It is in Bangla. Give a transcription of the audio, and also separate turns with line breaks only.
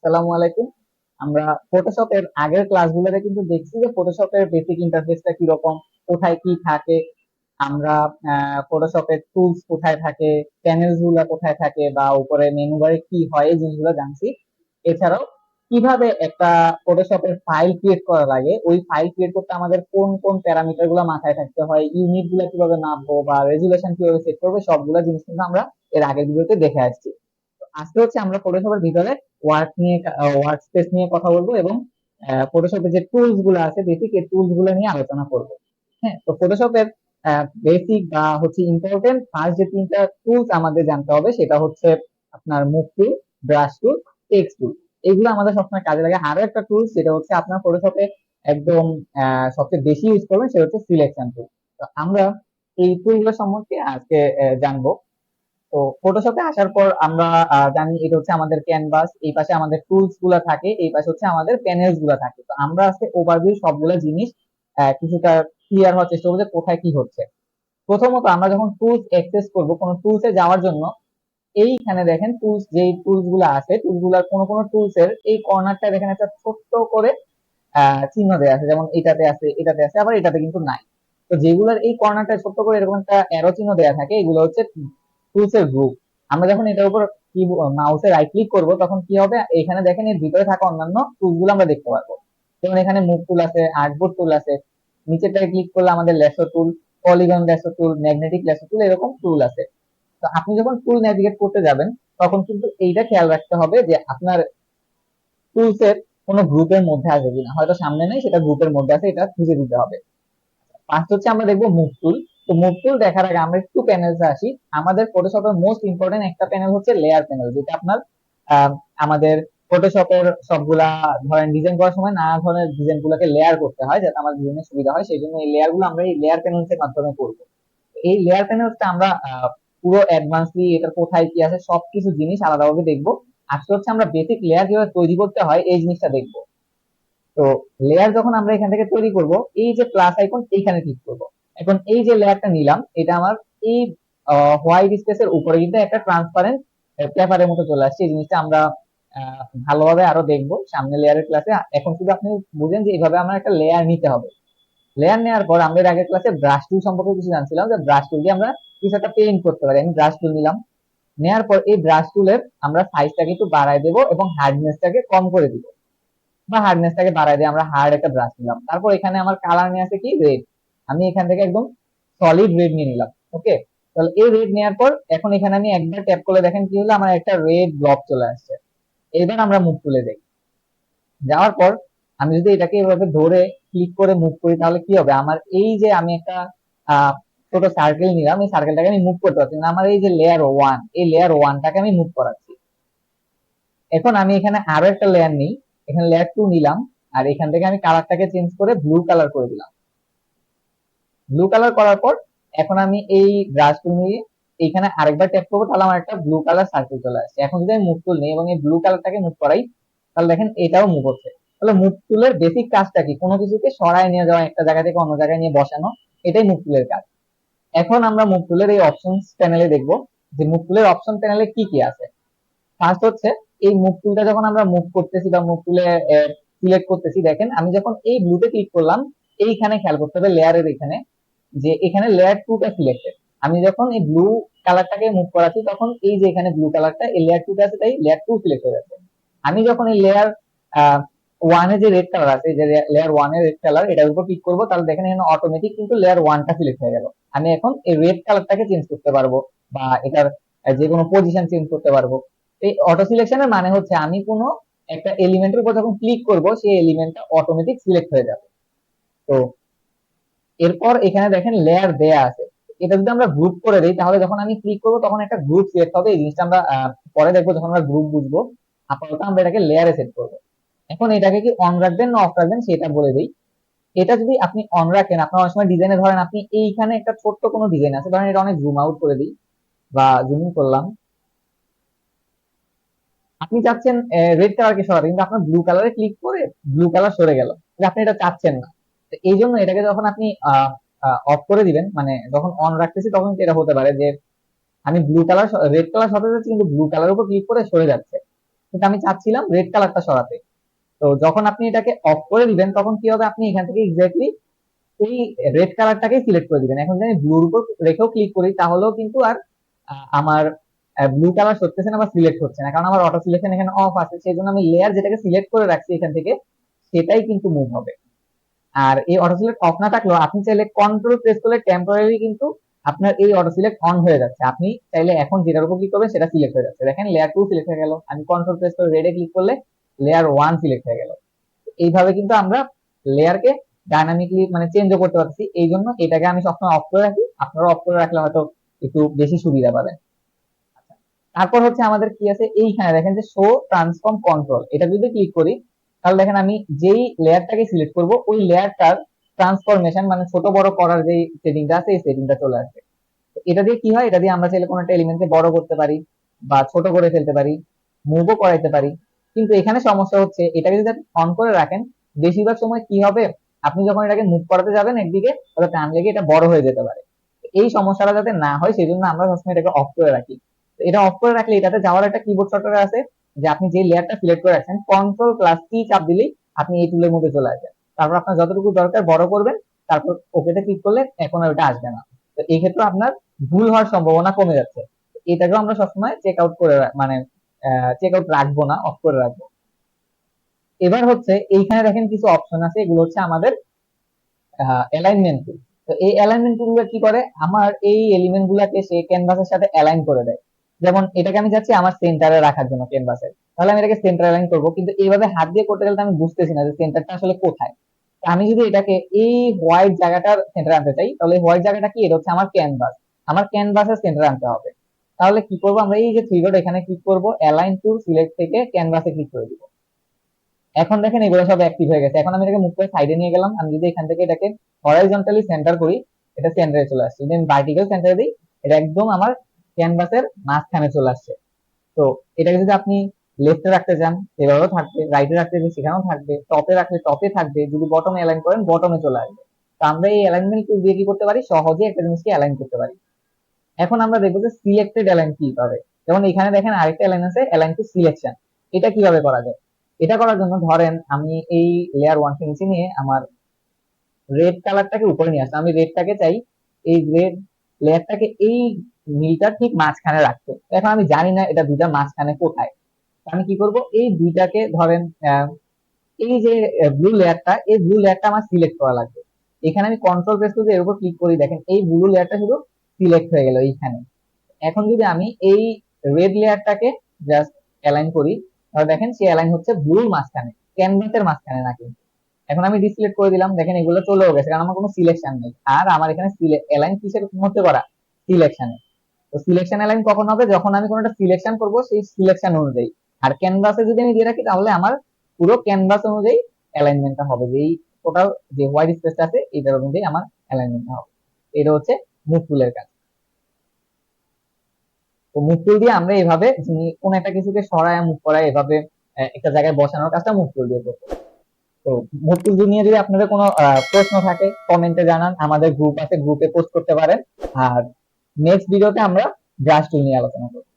আসসালামু আলাইকুম। আমরা ফটোশপের আগের ক্লাসগুলোতে কিন্তু দেখছি যে ফটোশপের বেসিক ইন্টারফেসটা কিরকম, কোথায় কি থাকে। আমরা ফটোশপের টুলস কোথায় থাকে, প্যানেলস গুলা কোথায় থাকে, বা উপরে মেনু বারে কি হয়, এই জিনিসগুলো জানছি। এছাড়াও কিভাবে একটা ফটোশপের ফাইল ক্রিয়েট করা লাগে, ওই ফাইল ক্রিয়েট করতে আমাদের কোন কোন প্যারামিটার গুলো মাথায় থাকতে হয়, ইউনিট গুলা কিভাবে মাপবো বা রেজুলেশন কিভাবে সেট করবো, সবগুলা জিনিস কিন্তু আমরা এর আগের ভিডিওতে দেখে আসছি। আজকে হচ্ছে আমরা ফটোশপের ভিতরে ওয়ার্ক স্পেস নিয়ে কথা বলবো, এবং ফটোশপের যে টুলস গুলো আছে বেসিক, এই টুলস গুলো নিয়ে আলোচনা করব। হ্যাঁ, তো ফটোশপের বেসিক বা হচ্ছে ইম্পর্টেন্ট ফার্স্ট যে তিনটা টুলস আমাদের জানতে হবে, সেটা হচ্ছে আপনার মুভ টুল, ব্রাশ টুল, টেক্সট টুল। এগুলো আমাদের সবসময় কাজে লাগে। আরো একটা টুল, সেটা হচ্ছে আপনার ফটোশপে একদম সবচেয়ে বেশি ইউজ করবেন, সেটা হচ্ছে সিলেকশন টুল। তো আমরা এই টুলগুলো সম্পর্কে আজকে জানবো। তো ফটোশপে আসার পর আমরা জানি এটা হচ্ছে আমাদের ক্যানভাস, এই পাশে আমাদের টুলস গুলা থাকে, এই পাশে হচ্ছে আমাদের প্যানেলস গুলা থাকে। তো আমরা আজকে ওভারভিউ সবগুলা জিনিস কিছুটা ক্লিয়ার হওয়ার চেষ্টা করবো যে কোথায় কি হচ্ছে। প্রথমত আমরা যখন টুলস অ্যাক্সেস করব, কোনো টুলসে যাওয়ার জন্য এইখানে দেখেন টুলস, যেই টুলস গুলা আছে, টুলস গুলার কোনো কোনো টুলস এর এই কর্নারটা দেখেন একটা ছোট্ট করে চিহ্ন দেওয়া আছে, যেমন এটাতে আছে, এটাতে আছে, আবার এটাতে কিন্তু নাই। তো যেগুলোর এই কর্নারটা ছোট্ট করে এরকম একটা অ্যারো চিহ্ন দেওয়া থাকে, এগুলো হচ্ছে টুলস এর গ্রুপ। আমরা যখন এটার উপর মাউসে রাইট ক্লিক করব, তখন কি হবে, এখানে দেখেন এর ভিতরে থাকা অন্যান্য টুলস গুলো আমরা দেখতে পারবো। যেমন এখানে মুভ টুল আছে, আর্টবোর্ড টুল আছে, নিচেরটায় ক্লিক করলে আমাদের ল্যাসো টুল, পলিগন ল্যাসো টুল, ম্যাগনেটিক ল্যাসো টুল, এরকম টুল আছে। তো আপনি যখন টুল নেভিগেট করতে যাবেন, তখন কিন্তু এইটা খেয়াল রাখতে হবে যে আপনার টুলস এর কোন গ্রুপের মধ্যে আছে কিনা, হয়তো সামনে নেই, সেটা গ্রুপের মধ্যে আছে, এটা খুঁজে দিতে হবে। ফার্স্ট হচ্ছে আমরা দেখবো মুভ টুল। তো মুভ টুল দেখার আগে আমরা একটু প্যানেলসে আসি। আমাদের ফটোশপের মোস্ট ইম্পর্টেন্ট একটা প্যানেল হচ্ছে লেয়ার প্যানেল, যেটা আপনার আহ, আমাদের ফটোশপের সবগুলা ধরেন ডিজাইন করার সময় নানা ধরনের ডিজাইন গুলোকে লেয়ার করতে হয়, যাতে আমার ডিজাইনের সুবিধা হয়, সেই জন্য এই লেয়ার গুলো আমরা এই লেয়ার প্যানেলস এর মাধ্যমে করবো। এই লেয়ার প্যানেলসটা আমরা পুরো অ্যাডভান্সলি এটার কোথায় কি আছে সবকিছু জিনিস আলাদাভাবে দেখবো। আজকে হচ্ছে আমরা বেসিক লেয়ার কিভাবে তৈরি করতে হয় এই জিনিসটা দেখবো। তো লেয়ার যখন আমরা এখান থেকে তৈরি করব, এই যে প্লাস আইকন, এইখানে ক্লিক করব। এখন এই যে লেয়ারটা নিলাম, এটা আমার এই হোয়াইট স্পেসের উপরে কিন্তু একটা ট্রান্সপারেন্ট পেপারের মতো চলে আসছে। এই জিনিসটা আমরা ভালোভাবে আরো দেখবো সামনে লেয়ারের ক্লাসে। এখন শুধু আপনি বুঝেন যে এইভাবে আমার একটা লেয়ার নিতে হবে। লেয়ার নেওয়ার পর আমরা এর আগের ক্লাসে ব্রাশ টুল সম্পর্কে কিছু জানছিলাম, যে ব্রাশ টুল দিয়ে আমরা কিছু একটা পেইন্ট করতে পারি। আমি ব্রাশ টুল নিলাম, নেওয়ার পর এই ব্রাশ টুলের আমরা সাইজটাকে একটু বাড়ায় দেবো এবং হার্ডনেসটাকে কম করে দিব, বা হার্ডনেসটাকে বাড়ায় দিয়ে আমরা হার্ড একটা ব্রাশ নিলাম। তারপর এখানে আমার কালার নিয়ে আছে কি, রেড। আমি এখান থেকে একদম সলিড রেড নিয়ে নিলাম। ওকে, তাহলে এই রেড নেওয়ার পর এখন এখানে আমি একবার ট্যাপ করলে দেখেন কি হলো, আমার একটা রেড ব্লক চলে আসছে। এবার আমরা মুভ তুলে দেই। যাওয়ার পর আমি যদি এটাকে এভাবে ধরে ক্লিক করে মুভ করি, তাহলে কি হবে, আমার এই যে আমি একটা ছোট সার্কেল নিলাম, এই সার্কেলটাকে আমি মুভ করতে পারছি না। আমার এই যে লেয়ার ওয়ান, এই লেয়ার ওয়ানটাকে আমি মুভ করাচ্ছি। এখন আমি এখানে আরো একটা লেয়ার নিই, এখানে লেয়ার টু নিলাম, আর এখান থেকে আমি কালারটাকে চেঞ্জ করে ব্লু কালার করে দিলাম। ব্লু কালার করার পর এখন আমি এই ব্রাশ টুল নিয়ে এইখানে আরেকবার ট্যাপ করবো, তাহলে আমার একটা ব্লু কালার সার্কেল চলে আসছে। এখন যদি আমি মুভ টুল নিই এবং এই ব্লু কালারটাকে মুভ করাই, তাহলে দেখেন এটাও মুভ হচ্ছে। তাহলে মুভ টুলের বেসিক কাজটা কি, কোনো কিছুকে সরায় নিয়ে যাওয়া, একটা জায়গা থেকে অন্য জায়গায় নিয়ে বসানো, এটাই মুভ টুলের কাজ। এখন আমরা মুভ টুলের এই অপশন প্যানেলে দেখবো যে মুভ টুলের অপশন প্যানেলে কি কি আছে। ফার্স্ট হচ্ছে এই মুভ টুলটা যখন আমরা মুভ করতেছি বা মুভ টুলে সিলেক্ট করতেছি, দেখেন আমি যখন এই ব্লুতে ক্লিক করলাম, এইখানে খেয়াল করতে হবে লেয়ারের এখানে, যে এখানে লেয়ার টুটা সিলেক্টেড। আমি যখন এই ব্লু কালারটাকে মুভ করাচ্ছি, তখন এই যে এখানে ব্লু কালারটা এই লেয়ার টুটা আছে, তাই লেয়ার টু সিলেক্ট হয়ে যাচ্ছে। আমি যখন এই লেয়ার ওয়ানে যে রেড কালার আছে, যে লেয়ার ওয়ানে রেড কালার, এটার উপর ক্লিক করবো, তাহলে দেখেন এখানে অটোমেটিক কিন্তু লেয়ার ওয়ানটা সিলেক্ট হয়ে গেল। আমি এখন এই রেড কালারটাকে চেঞ্জ করতে পারবো, বা এটার যে কোনো পজিশন চেঞ্জ করতে পারবো। এই অটো সিলেকশনের মানে হচ্ছে আমি কোনো একটা এলিমেন্টের উপর যখন ক্লিক করব, সেই এলিমেন্টটা অটোমেটিক সিলেক্ট হয়ে যাবে। তো এরপর এখানে দেখেন লেয়ার দেয়া আছে, এটা যদি আমরা গ্রুপ করে দিই, তাহলে যখন আমি ক্লিক করবো তখন একটা গ্রুপ সিলেক্ট হবে। এই জিনিসটা আমরা পরে দেখবো যখন আমরা গ্রুপ বুঝবো। আপাতত আমরা এটাকে লেয়ারে সেট করবো। এখন এটাকে কি অন রাখবেন না অফ রাখবেন সেটা বলে দিই। এটা যদি আপনি অন রাখেন, আপনার অনেক সময় ডিজাইনে ধরেন আপনি এইখানে একটা ছোট্ট কোনো ডিজাইন আছে, ধরেন এটা অনেক জুম আউট করে দিই বা জুম ইন করলাম, আপনি চাচ্ছেন রেড কালারকে সরাতে, কিন্তু আপনার ব্লু কালারে ক্লিক করে ব্লু কালার সরে গেল, আপনি এটা চাচ্ছেন না। তো এই জন্য এটাকে যখন আপনি অফ করে দিবেন, মানে যখন অন রাখতেছি, তখন এটা হতে পারে যে আমি ব্লু কালার রেড কালার সরাতে যাচ্ছি, কিন্তু ব্লু কালার উপর ক্লিক করে সরে যাচ্ছে। কিন্তু আমি চাচ্ছিলাম রেড কালারটা সরাতে। তো যখন আপনি এটাকে অফ করে দিবেন তখন কি হবে, আপনি এখান থেকে এক্স্যাক্টলি এই রেড কালারটাকে সিলেক্ট করে দিবেন। এখন যদি আমি ব্লুর উপর রেখেও ক্লিক করি তাহলেও কিন্তু আর আমার ব্লু কালার হচ্ছে না বা সিলেক্ট হচ্ছে না, কারণ আমার অটো সিলেকশন এখানে অফ আছে। সেই জন্য আমি লেয়ার যেটাকে সিলেক্ট করে রাখছি এখান থেকে সেটাই কিন্তু মুভ হবে। আর এই অটো সিলেক্ট অফ না থাকলেও আপনি চাইলে কন্ট্রোল প্রেস করলে টেম্পোরারি কিন্তু আপনার এই অটো সিলেক্ট অন হয়ে যাচ্ছে। আপনি চাইলে এখন যেটার উপর ক্লিক করবেন সেটা সিলেক্ট হয়ে যাচ্ছে। দেখেন লেয়ার 2 সিলেক্ট হয়ে গেল, আমি কন্ট্রোল প্রেস করে রেডে ক্লিক করলে লেয়ার 1 সিলেক্ট হয়ে গেল। এইভাবে কিন্তু আমরা লেয়ারকে ডাইনামিকলি মানে চেঞ্জও করতে পারছি। এই জন্য এটাকে আমি সবসময় অফ করে রাখি, আপনারা অফ করে রাখলে হয়তো একটু বেশি সুবিধা পাবেন। তারপর হচ্ছে আমাদের কি আছে, এইখানে দেখেন যে শো ট্রান্সফর্ম কন্ট্রোল, এটা যদি ক্লিক করি তাহলে দেখেন আমি যেই লেয়ারটাকে সিলেক্ট করব ওই লেয়ারটার ট্রান্সফরমেশন মানে ছোট বড় করার যে সেটিংটা আছে এই সেটিংটা চলে আসবে। এটা দিয়ে কি হয়, এটা দিয়ে আমরা চাইলে কোনো একটা এলিমেন্টকে বড় করতে পারি বা ছোট করে ফেলতে পারি, মুভও করাইতে পারি। কিন্তু এখানে সমস্যা হচ্ছে এটাকে যদি আপনি অন করে রাখেন বেশিরভাগ সময় কি হবে, আপনি যখন এটাকে মুভ করাতে যাবেন একদিকে তাহলে টান লেগে এটা বড় হয়ে যেতে পারে। এই সমস্যাটা যাতে না হয় সেই জন্য আমরা সবসময় এটাকে অফ করে রাখি। এটা অফ করে রাখলে এটাতে যাওয়ার একটা কিবোর্ড শর্টকাট আছে, যে আপনি যে লেয়ারটা সিলেক্ট করে রাখছেন কন্ট্রোল+T চাপ দিলেই আপনি এই টুলের মধ্যে চলে আসবেন। তারপর আপনার যতটুকু দরকার বড় করবেন, তারপর ওকেতে ক্লিক করলে এখন আর ওটা আসবে না। তো এই ক্ষেত্রে আপনার ভুল হওয়ার সম্ভাবনা কমে যাচ্ছে। এটাকেও আমরা সবসময় চেক আউট করে মানে চেক আউট রাখবো না, অফ করে রাখবো। এবার হচ্ছে এইখানে দেখেন কিছু অপশন আছে, এগুলো হচ্ছে আমাদের অ্যালাইনমেন্ট টুল। তো এই অ্যালাইনমেন্ট টুলগুলো কি করে, আমার এই এলিমেন্ট গুলাকে সে ক্যানভাসের সাথে অ্যালাইন করে দেয়। যেমন এটাকে আমি চাচ্ছি আমার সেন্টারে রাখার জন্য ক্যানভাসের, তাহলে আমি এটাকে সেন্টার অ্যালাইন করবো, কিন্তু এইভাবে হাত দিয়ে করতে গেলে আমি বুঝতেছি না যে সেন্টারটা আসলে কোথায়। আমি যদি এটাকে এই হোয়াইট জায়গাটার সেন্টার আনতে চাই তাহলে হোয়াইট জায়গাটা কি, এটা হচ্ছে আমার ক্যানভাস, আমার ক্যানভাসের সেন্টার আনতে হবে। তাহলে কি করবো, আমরা এই যে থ্রি ডট এখানে ক্লিক করবো, অ্যালাইন টু সিলেক্ট থেকে ক্যানভাসে ক্লিক করে দিব। এখন দেখেন এগুলো সব অ্যাক্টিভ হয়ে গেছে। এখন আমি এটাকে মুভ করে সাইডে নিয়ে গেলাম, আমি যদি এখান থেকে এটাকে হরাইজন্টালি সেন্টার করি এটা সেন্টারে চলে আসছে, যদি আমি ভার্টিক্যাল সেন্টারে দিই এটা একদম আমার ক্যানভাসের মাঝখানে চলে আসছে। তো এটাকে যদি আপনি লেফটে রাখতে চান এভাবেও থাকবে, রাইটে রাখতে চান সেখানেও থাকবে, টপে রাখলে টপে থাকবে, যদি বটমে অ্যালাইন করেন বটমে চলে আসবে। তো আমরা এই অ্যালাইনমেন্ট টুল দিয়ে কি করতে পারি, সহজে একটা জিনিসকে অ্যালাইন করতে পারি। এখন আমরা দেখবো যে সিলেক্টেড অ্যালাইন কিভাবে, যেমন এখানে দেখেন আরেকটা অ্যালাইন আছে, অ্যালাইন টু সিলেকশন। এটা কিভাবে করা যায়, এটা করার জন্য ধরেন আমি এই লেয়ার 1 কে নিচে নিয়ে আমার রেড কালারটাকে উপরে নিয়ে আসলাম, আমি রেডটাকে চাই এই রেড লেয়ারটাকে এই মিলটার ঠিক মাঝখানে রাখতে। এখন আমি জানি না এটা দুইটার মাঝখানে কোথায়। আমি কি করব, এই দুইটাকে ধরেন এই যে ব্লু লেয়ারটা, এই ব্লু লেয়ারটা আমার সিলেক্ট করা লাগবে। এখানে আমি কন্ট্রোল প্রেস করে এর উপর ক্লিক করি, দেখেন এই ব্লু লেয়ারটা শুধু সিলেক্ট হয়ে গেল এইখানে। এখন যদি আমি এই রেড লেয়ারটাকে জাস্ট অ্যালাইন করি তাহলে দেখেন সে অ্যালাইন হচ্ছে ব্লুর মাঝখানে, ক্যানভাসের মাঝখানে না কিন্তু। এখন আমি ডিসিলেক্ট করে দিলাম, দেখেন এগুলো চলেও গেছে কারণ আমার কোনো সিলেকশন নেই। আর আমার এখানে অ্যালাইন কিসের মধ্যে করা, সিলেকশনে। তো সিলেকশন অ্যালাইন কখন হবে, যখন আমি কোনোটা সিলেকশন করব সেই সিলেকশন অনুযায়ী। আর ক্যানভাসে যদি আমি দিয়ে রাখি তাহলে আমার পুরো ক্যানভাস অনুযায়ী অ্যালাইনমেন্টটা হবে, যে এই টোটাল যে হোয়াইট স্পেসটা আছে এটার অনুযায়ী আমার অ্যালাইনমেন্টটা হবে। এটা হচ্ছে মুভ টুলের কাজ। তো মুভ টুল দিয়ে আমরা এভাবে কোন একটা কিছুকে সরায় মুভ করায় এভাবে একটা জায়গায় বসানোর কাজটা মুভ টুল দিয়ে করবো। তো মুভ টুল নিয়ে যদি আপনাদের কোনো প্রশ্ন থাকে কমেন্টে জানান, আমাদের গ্রুপ আছে গ্রুপে পোস্ট করতে পারেন। আর নেক্সট ভিডিওতে আমরা ব্রাশ টুল নিয়ে আলোচনা করবো।